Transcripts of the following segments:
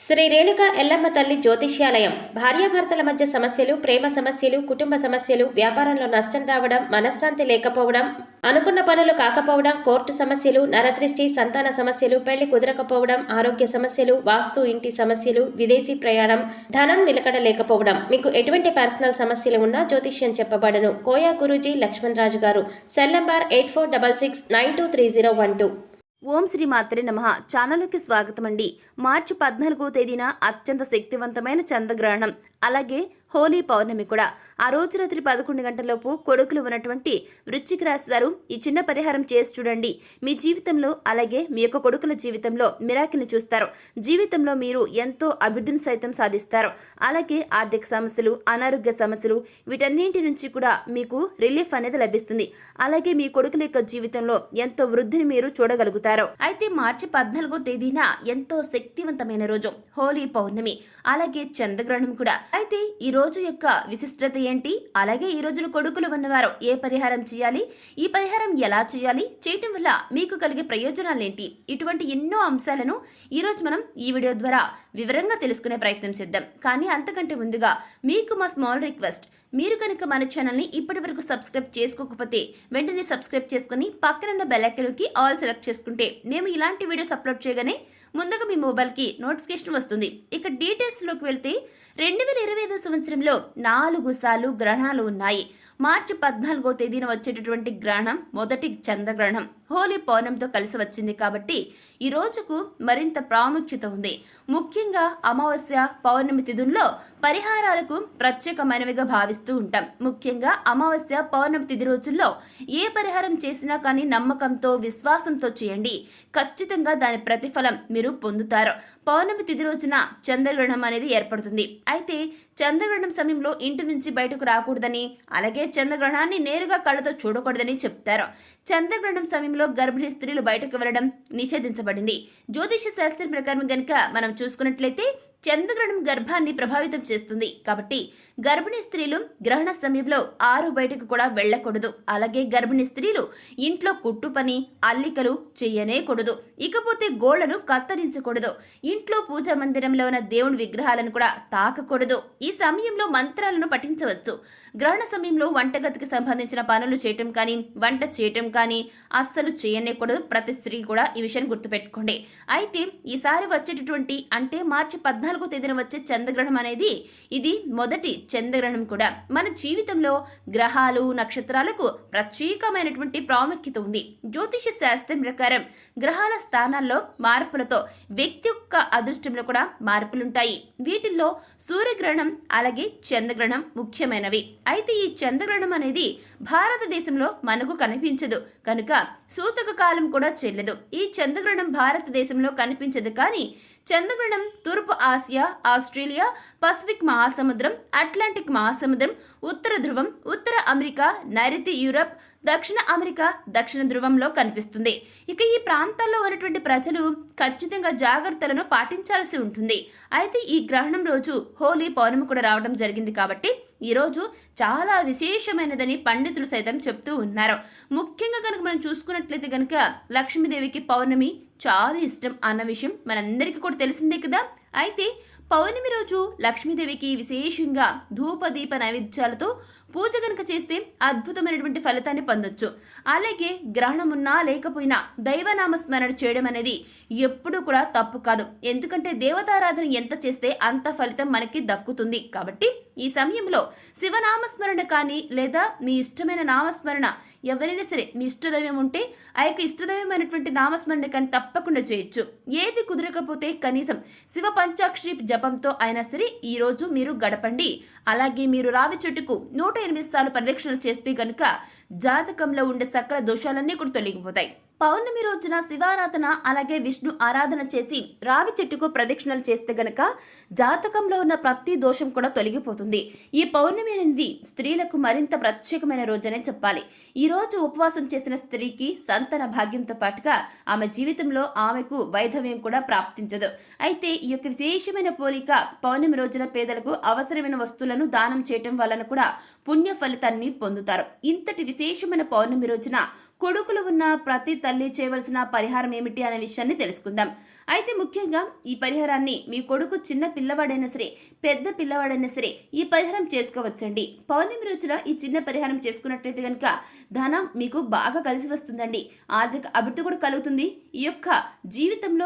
శ్రీ రేణుక ఎల్లమ్మ తల్లి జ్యోతిష్యాలయం భార్యాభర్తల మధ్య సమస్యలు, ప్రేమ సమస్యలు, కుటుంబ సమస్యలు, వ్యాపారంలో నష్టం రావడం, మనశ్శాంతి లేకపోవడం, అనుకున్న పనులు కాకపోవడం, కోర్టు సమస్యలు, నరదృష్టి, సంతాన సమస్యలు, పెళ్లి కుదరకపోవడం, ఆరోగ్య సమస్యలు, వాస్తు, ఇంటి సమస్యలు, విదేశీ ప్రయాణం, ధనం నిలకడ లేకపోవడం, మీకు ఎటువంటి పర్సనల్ సమస్యలు ఉన్నా జ్యోతిష్యం చెప్పబడను. కోయా గురూజీ లక్ష్మణ్ రాజు గారు. Cell number 8466923012. ఓం శ్రీ మాత్రే నమః. ఛానల్కి స్వాగతం అండి. మార్చి 14వ తేదీన అత్యంత శక్తివంతమైన చంద్రగ్రహణం, అలాగే హోలీ పౌర్ణమి కూడా. ఆ రోజు రాత్రి 11 గంటలలోపు కొడుకులు ఉన్నటువంటి వృశ్చిక రాశి వారు ఈ చిన్న పరిహారం చేసి చూడండి. మీ జీవితంలో అలాగే మీ యొక్క కొడుకుల జీవితంలో మిరాకిల్ని చూస్తారు. జీవితంలో మీరు ఎంతో అభివృద్ధిని సైతం సాధిస్తారు. అలాగే ఆర్థిక సమస్యలు, అనారోగ్య సమస్యలు, వీటన్నింటి నుంచి కూడా మీకు రిలీఫ్ అనేది లభిస్తుంది. అలాగే మీ కొడుకుల యొక్క జీవితంలో ఎంతో వృద్ధిని మీరు చూడగలుగుతారు. అయితే మార్చి 14వ తేదీన ఎంతో శక్తివంతమైన రోజు హోలీ పౌర్ణమి, అలాగే చంద్రగ్రహణం కూడా. అయితే ఈ రోజు యొక్క విశిష్టత ఏంటి, అలాగే ఈ రోజున కొడుకులు ఉన్నవారు ఏ పరిహారం చేయాలి, ఈ పరిహారం ఎలా చేయాలి, చేయటం వల్ల మీకు కలిగే ప్రయోజనాలేంటి, ఇటువంటి ఎన్నో అంశాలను ఈ రోజు మనం ఈ వీడియో ద్వారా వివరంగా తెలుసుకునే ప్రయత్నం చేద్దాం. కానీ అంతకంటే ముందుగా మీకు మా స్మాల్ రిక్వెస్ట్, మీరు కనుక మన ఛానల్ని ఇప్పటి వరకు సబ్స్క్రైబ్ చేసుకోకపోతే వెంటనే సబ్స్క్రైబ్ చేసుకుని పక్కనున్న బెల్ ఐకాన్కి ఆల్ సెలెక్ట్ చేసుకుంటే మేము ఇలాంటి వీడియోస్ అప్లోడ్ చేయగానే ముందుగా మీ మొబైల్కి నోటిఫికేషన్ వస్తుంది. ఇక డీటెయిల్స్లోకి వెళ్తే 2025 సంవత్సరంలో 4 సార్లు గ్రహణాలు ఉన్నాయి. మార్చి 14వ తేదీన వచ్చేటటువంటి గ్రహణం మొదటి చంద్రగ్రహణం హోలీ పౌర్ణమితో కలిసి వచ్చింది కాబట్టి ఈ రోజుకు మరింత ప్రాముఖ్యత ఉంది. ముఖ్యంగా అమావాస్య, పౌర్ణమి తిథుల్లో పరిహారాలకు ప్రత్యేకమైనవిగా భావిస్తూ ఉంటాం. ముఖ్యంగా అమావాస్య, పౌర్ణమి తిథి రోజుల్లో ఏ పరిహారం చేసినా కానీ నమ్మకంతో, విశ్వాసంతో చేయండి. ఖచ్చితంగా దాని ప్రతిఫలం మీరు పొందుతారు. పౌర్ణమి తిథి రోజున చంద్రగ్రహణం అనేది ఏర్పడుతుంది. అయితే చంద్రగ్రహణం సమయంలో ఇంటి నుంచి బయటకు రాకూడదని, అలాగే చంద్రగ్రహణాన్ని నేరుగా కళ్ళతో చూడకూడదని చెప్తారు. చంద్రగ్రహణం సమయంలో గర్భిణీ స్త్రీలు బయటకు వెళ్లడం నిషేధించబడింది. జ్యోతిష శాస్త్రం ప్రకారం గనుక మనం చూసుకున్నట్లయితే చంద్రగ్రహణం గర్భాన్ని ప్రభావితం చేస్తుంది. కాబట్టి గర్భిణీ స్త్రీలు గ్రహణ సమయంలో బయటకు కూడా వెళ్ళకూడదు. అలాగే గర్భిణీ స్త్రీలు ఇంట్లో కుట్టు పని, అల్లికలు చేయనేకూడదు. ఇకపోతే గోళ్లను కత్తిరించకూడదు. ఇంట్లో పూజా మందిరంలో ఉన్న దేవుని విగ్రహాలను కూడా తాకకూడదు. ఈ సమయంలో మంత్రాలను పఠించవచ్చు. గ్రహణ సమయంలో వంటగదికి సంబంధించిన పనులు చేయటం కానీ, వంట చేయటం కానీ అస్సలు చేయనేకూడదు. ప్రతి స్త్రీ కూడా ఈ విషయాన్ని గుర్తుపెట్టుకోండి. అయితే ఈసారి వచ్చేటటువంటి అంటే మార్చి 14వ తేదీన వచ్చే చంద్రగ్రహణం అనేది ఇది మొదటి చంద్రగ్రహణం కూడా. మన జీవితంలో గ్రహాలు, నక్షత్రాలకు ప్రత్యేకమైనటువంటి ప్రాముఖ్యత ఉంది. జ్యోతిష శాస్త్రం ప్రకారం గ్రహాల స్థానాల్లో మార్పులతో వ్యక్తి యొక్క అదృష్టంలో కూడా మార్పులుంటాయి. వీటిల్లో సూర్యగ్రహణం అలాగే చంద్రగ్రహణం ముఖ్యమైనవి. అయితే ఈ చంద్రగ్రహణం అనేది భారతదేశంలో మనకు కనిపించదు కనుక సూతక కాలం కూడా చెల్లదు. ఈ చంద్రగ్రహణం భారతదేశంలో కనిపించదు. కానీ చంద్రగ్రహణం తూర్పు ఆసియా, ఆస్ట్రేలియా, పసిఫిక్ మహాసముద్రం, అట్లాంటిక్ మహాసముద్రం, ఉత్తర ధ్రువం, ఉత్తర అమెరికా, నైరుతి యూరప్, దక్షిణ అమెరికా, దక్షిణ ధ్రువంలో కనిపిస్తుంది. ఇక ఈ ప్రాంతాల్లో ఉన్నటువంటి ప్రజలు ఖచ్చితంగా జాగ్రత్తలను పాటించాల్సి ఉంటుంది. అయితే ఈ గ్రహణం రోజు హోలీ పౌర్ణమి కూడా రావడం జరిగింది కాబట్టి ఈ రోజు చాలా విశేషమైనదని పండితులు సైతం చెప్తూ ఉన్నారు. ముఖ్యంగా కనుక మనం చూసుకున్నట్లయితే కనుక లక్ష్మీదేవికి పౌర్ణమి చాలా ఇష్టం అన్న విషయం మనందరికీ కూడా తెలిసిందే కదా. అయితే పౌర్ణమి రోజు లక్ష్మీదేవికి విశేషంగా ధూపదీప నైవేద్యాలతో పూజ కనుక చేస్తే అద్భుతమైనటువంటి ఫలితాన్ని పొందొచ్చు. అలాగే గ్రహణం ఉన్నా లేకపోయినా దైవనామ స్మరణ చేయడం అనేది ఎప్పుడూ కూడా తప్పు కాదు. ఎందుకంటే దేవతారాధన ఎంత చేస్తే అంత ఫలితం మనకి దక్కుతుంది. కాబట్టి ఈ సమయంలో శివనామస్మరణ కానీ లేదా మీ ఇష్టమైన నామస్మరణ ఎవరైనా సరే మీ ఇష్టదైవం ఉంటే ఆ యొక్క ఇష్టదైవమైనటువంటి నామస్మరణ కానీ తప్పకుండా చేయొచ్చు. ఏది కుదరకపోతే కనీసం శివ పంచాక్షరి జపంతో అయినా సరే ఈ రోజు మీరు గడపండి. అలాగే మీరు రావి చెట్టుకు 108 సార్లు ప్రదక్షిణలు చేస్తే గనుక జాతకంలో ఉండే సకల దోషాలన్నీ కూడా తొలగిపోతాయి. పౌర్ణమి రోజున శివారాధన అలాగే విష్ణు ఆరాధన చేసి రావి చెట్టుకు ప్రదక్షిణలు చేస్తే గనక జాతకంలో ఉన్న ప్రతి దోషం కూడా తొలగిపోతుంది. ఈ పౌర్ణమి అనేది స్త్రీలకు మరింత ప్రత్యేకమైన రోజనే చెప్పాలి. ఈ రోజు ఉపవాసం చేసిన స్త్రీకి సంతాన భాగ్యంతో పాటుగా ఆమె జీవితంలో ఆమెకు వైధవ్యం కూడా ప్రాప్తించదు. అయితే ఈ యొక్క విశేషమైన పోలిక పౌర్ణమి రోజున పేదలకు అవసరమైన వస్తువులను దానం చేయటం వలన కూడా పుణ్య ఫలితాన్ని పొందుతారు. ఇంతటి విశేషమైన పౌర్ణమి రోజున కొడుకులు ఉన్న ప్రతి తల్లి చేయవలసిన పరిహారం ఏమిటి అనే విషయాన్ని తెలుసుకుందాం. అయితే ముఖ్యంగా ఈ పరిహారాన్ని మీ కొడుకు చిన్న పిల్లవాడైనా సరే, పెద్ద పిల్లవాడైనా సరే ఈ పరిహారం చేసుకోవచ్చండి. పౌర్ణమి రోజున ఈ చిన్న పరిహారం చేసుకున్నట్లయితే కనుక ధనం మీకు బాగా కలిసి వస్తుందండి. ఆర్థిక అభివృద్ధి కూడా కలుగుతుంది. ఈ యొక్క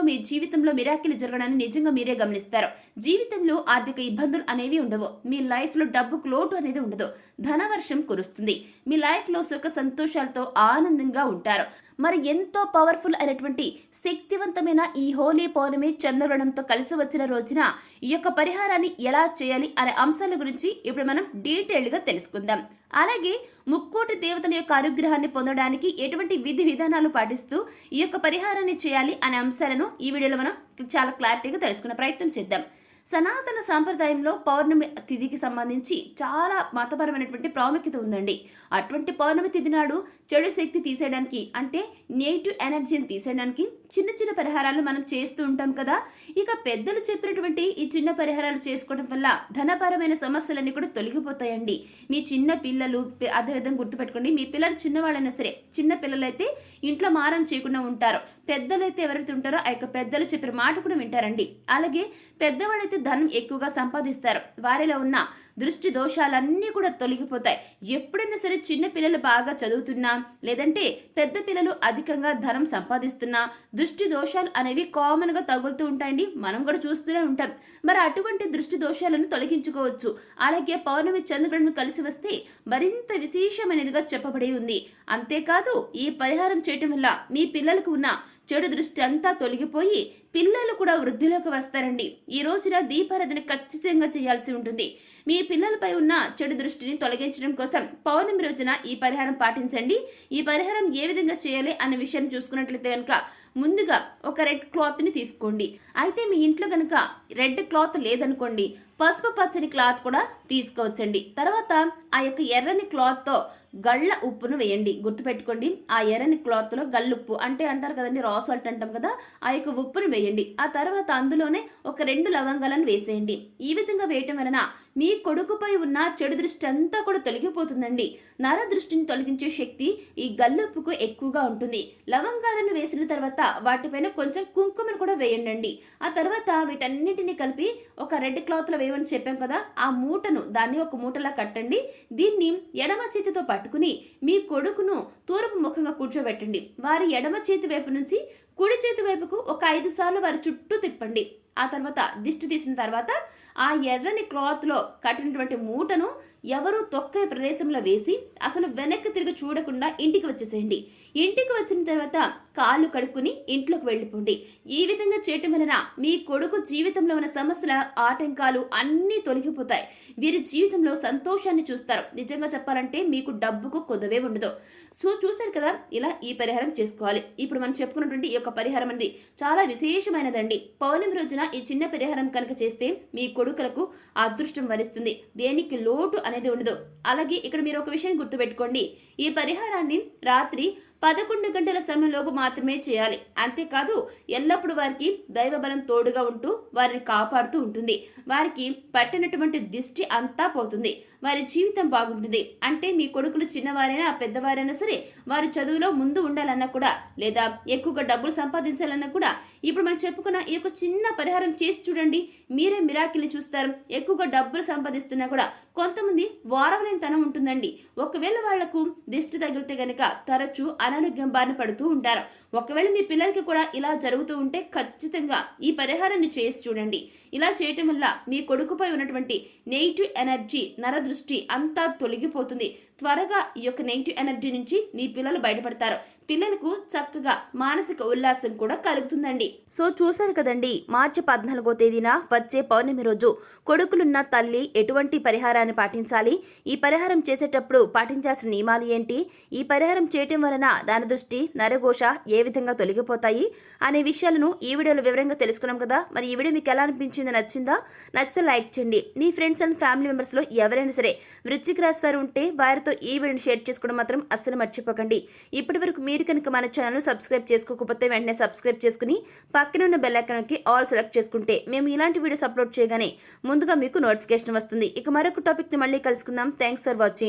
మీ జీవితంలో మిరాకిల్ జరగడాన్ని నిజంగా మీరే గమనిస్తారు. జీవితంలో ఆర్థిక ఇబ్బందులు అనేవి ఉండవు. మీ లైఫ్ లో డబ్బుకు లోటు అనేది ఉండదు. ధనవర్షం కురుస్తుంది. మీ లైఫ్ లో సుఖ సంతోషాలతో ఆనందంగా ఉంటారు. మరి ఎంతో పవర్ఫుల్ అయినటువంటి శక్తివంతమైన ఈ హోలీ పౌర్ణమి చంద్రగ్రహణంతో కలిసి వచ్చిన రోజున ఈ యొక్క పరిహారాన్ని ఎలా చేయాలి అనే అంశాల గురించి ఇప్పుడు మనం డీటెయిల్డ్ గా తెలుసుకుందాం. అలాగే ముక్కోటి దేవతల యొక్క అనుగ్రహాన్ని పొందడానికి ఎటువంటి విధి విధానాలు పాటిస్తూ ఈ యొక్క పరిహారాన్ని చేయాలి అనే అంశాలను ఈ వీడియోలో మనం చాలా క్లారిటీగా తెలుసుకునే ప్రయత్నం చేద్దాం. సనాతన సాంప్రదాయంలో పౌర్ణమి తిథికి సంబంధించి చాలా మతపరమైనటువంటి ప్రాముఖ్యత ఉందండి. అటువంటి పౌర్ణమి తిథి నాడు చెడు శక్తి తీసేయడానికి, అంటే నెగిటివ్ ఎనర్జీని తీసేయడానికి చిన్న చిన్న పరిహారాలు మనం చేస్తూ ఉంటాం కదా. ఇక పెద్దలు చెప్పినటువంటి ఈ చిన్న పరిహారాలు చేసుకోవడం వల్ల ధనపరమైన సమస్యలన్నీ కూడా తొలగిపోతాయండి. మీ చిన్న పిల్లలు అదేవిధంగా గుర్తుపెట్టుకోండి, మీ పిల్లలు చిన్నవాళ్ళైనా సరే, చిన్న పిల్లలైతే ఇంట్లో మారం చేయకుండా ఉంటారు. పెద్దలైతే ఎవరైతే ఉంటారో ఆ యొక్క పెద్దలు చెప్పిన మాట కూడా వింటారండి. అలాగే పెద్దవాళ్ళైతే ధనం ఎక్కువగా సంపాదిస్తారు. వారిలో ఉన్న దృష్టి దోషాలన్నీ కూడా తొలగిపోతాయి. ఎప్పుడైనా సరే చిన్న పిల్లలు బాగా చదువుతున్నా, లేదంటే పెద్ద పిల్లలు అధికంగా ధనం సంపాదిస్తున్నా దృష్టి దోషాలు అనేవి కామన్ గా తగులుతూ ఉంటాయండి. మనం కూడా చూస్తూనే ఉంటాం. మరి అటువంటి దృష్టి దోషాలను తొలగించుకోవచ్చు. అలాగే పౌర్ణమి చంద్రగ్రహణం కలిసి వస్తే మరింత విశేషమైనదిగా చెప్పబడి ఉంది. అంతేకాదు ఈ పరిహారం చేయటం వల్ల మీ పిల్లలకు ఉన్న చెడు దృష్టి అంతా తొలగిపోయి పిల్లలు కూడా వృద్ధిలోకి వస్తారండి. ఈ రోజున దీపారాధన ఖచ్చితంగా చేయాల్సి ఉంటుంది. మీ పిల్లలపై ఉన్న చెడు దృష్టిని తొలగించడం కోసం పౌర్ణమి రోజున ఈ పరిహారం పాటించండి. ఈ పరిహారం ఏ విధంగా చేయాలి అనే విషయాన్ని చూసుకున్నట్లయితే కనుక ముందుగా ఒక రెడ్ క్లాత్ ని తీసుకోండి. అయితే మీ ఇంట్లో కనుక రెడ్ క్లాత్ లేదనుకోండి, పసుపు పచ్చని క్లాత్ కూడా తీసుకోవచ్చండి. తర్వాత ఆ యొక్క ఎర్రని క్లాత్ తో గళ్ళ ఉప్పును వేయండి. గుర్తుపెట్టుకోండి, ఆ ఎర్రని క్లాత్ లో గళ్ళుప్పు అంటే అంటారు కదండి, రా సాల్ట్ అంటాం కదా, ఆ యొక్క ఉప్పును వేయండి. ఆ తర్వాత అందులోనే ఒక 2 లవంగాలను వేసేయండి. ఈ విధంగా వేయటం వలన మీ కొడుకుపై ఉన్న చెడు దృష్టి అంతా కూడా తొలగిపోతుందండి. నర దృష్టిని తొలగించే శక్తి ఈ గల్లుప్పుకు ఎక్కువగా ఉంటుంది. లవంగాలను వేసిన తర్వాత వాటిపైన కొంచెం కుంకుమను కూడా వేయండి. ఆ తర్వాత వీటన్నిటిని కలిపి ఒక రెడ్ క్లాత్ లో వేయమని చెప్పాం కదా, ఆ మూటను దాన్ని ఒక మూటలా కట్టండి. దీన్ని ఎడమ చేతితో పట్టుకుని మీ కొడుకును తూర్పు ముఖంగా కూర్చోబెట్టండి. వారి ఎడమ చేతి వైపు నుంచి కుడి చేతి వైపుకు ఒక 5 సార్లు వారి చుట్టూ తిప్పండి. ఆ తర్వాత దిష్టి తీసిన తర్వాత ఆ ఎర్రని క్లాత్ లో కట్టినటువంటి మూటను ఎవరు తొక్కే ప్రదేశంలో వేసి అసలు వెనక్కి తిరిగి చూడకుండా ఇంటికి వచ్చేసేయండి. ఇంటికి వచ్చిన తర్వాత కాళ్ళు కడుక్కుని ఇంట్లోకి వెళ్ళిపోండి. ఈ విధంగా చేయటం వలన మీ కొడుకు జీవితంలో ఉన్న సమస్యల ఆటంకాలు అన్నీ తొలగిపోతాయి. వీరి జీవితంలో సంతోషాన్ని చూస్తారు. నిజంగా చెప్పాలంటే మీకు డబ్బుకు కొదవే ఉండదు. సో చూస్తారు కదా, ఇలా ఈ పరిహారం చేసుకోవాలి. ఇప్పుడు మనం చెప్పుకున్నటువంటి ఈ యొక్క పరిహారం అనేది చాలా విశేషమైనదండి. పౌర్ణమి రోజున ఈ చిన్న పరిహారం కనుక చేస్తే మీ కొడుకులకు అదృష్టం వరిస్తుంది. దేనికి లోటు అనేది ఉండదు. అలాగే ఇక్కడ మీరు ఒక విషయం గుర్తుపెట్టుకోండి, ఈ పరిహారాన్ని రాత్రి 11 గంటల సమయంలోపు మాత్రమే చేయాలి. అంతేకాదు ఎల్లప్పుడూ వారికి దైవబలం తోడుగా ఉంటూ వారిని కాపాడుతూ ఉంటుంది. వారికి పట్టినటువంటి దిష్టి అంతా పోతుంది. వారి జీవితం బాగుంటుంది. అంటే మీ కొడుకులు చిన్నవారైనా పెద్దవారైనా సరే వారి చదువులో ముందు ఉండాలన్నా కూడా, లేదా ఎక్కువగా డబ్బులు సంపాదించాలన్నా కూడా ఇప్పుడు మనం చెప్పుకున్న ఈ యొక్క చిన్న పరిహారం చేసి చూడండి. మీరే మిరాకిల్ని చూస్తారు. ఎక్కువగా డబ్బులు సంపాదిస్తున్నా కూడా కొంతమంది వారవలేని తనం ఉంటుందండి. ఒకవేళ వాళ్లకు దిష్టి తగిలితే గనక తరచూ అనారోగ్యం బారిన పడుతూ ఉంటారు. ఒకవేళ మీ పిల్లలకి కూడా ఇలా జరుగుతూ ఉంటే ఖచ్చితంగా ఈ పరిహారాన్ని చేసి చూడండి. ఇలా చేయటం వల్ల మీ కొడుకుపై ఉన్నటువంటి నెగిటివ్ ఎనర్జీ, నరదృష్టి అంతా తొలగిపోతుంది. త్వరగా ఈ యొక్క నెగిటివ్ ఎనర్జీ నుంచి మీ పిల్లలు బయటపడతారు. పిల్లలకు చక్కగా మానసిక ఉల్లాసం కూడా కలుగుతుందండి. సో చూశారు కదండి, మార్చి 14వ తేదీన వచ్చే పౌర్ణమి రోజు కొడుకులున్న తల్లి ఎటువంటి పరిహారాన్ని పాటించాలి, ఈ పరిహారం చేసేటప్పుడు పాటించాల్సిన నియమాలు ఏంటి, ఈ పరిహారం చేయటం వలన దాని దృష్టి, నరఘోష ఏ విధంగా తొలగిపోతాయి అనే విషయాలను ఈ వీడియోలో వివరంగా తెలుసుకున్నాం కదా. మరి ఈ వీడియో మీకు ఎలా అనిపించిందో, నచ్చిందా? నచ్చితే లైక్ చేయండి. మీ ఫ్రెండ్స్ అండ్ ఫ్యామిలీ మెంబర్స్ లో ఎవరైనా సరే వృశ్చిక రాశి వారు ఉంటే వారితో ఈ వీడియోని షేర్ చేసుకోవడం మాత్రం అస్సలు మర్చిపోకండి. ఇప్పటి వరకు మీరు కనుక మన ఛానల్ సబ్స్క్రైబ్ చేసుకోకపోతే వెంటనే సబ్స్క్రైబ్ చేసుకుని పక్కన ఉన్న బెల్ ఐకాన్కి ఆల్ సెలెక్ట్ చేసుకుంటే మేము ఇలాంటి వీడియోస్ అప్లోడ్ చేయగానే ముందుగా మీకు నోటిఫికేషన్ వస్తుంది. ఇక మరొక టాపిక్ ని మళ్ళీ కలుసుకుందాం. Thanks for watching.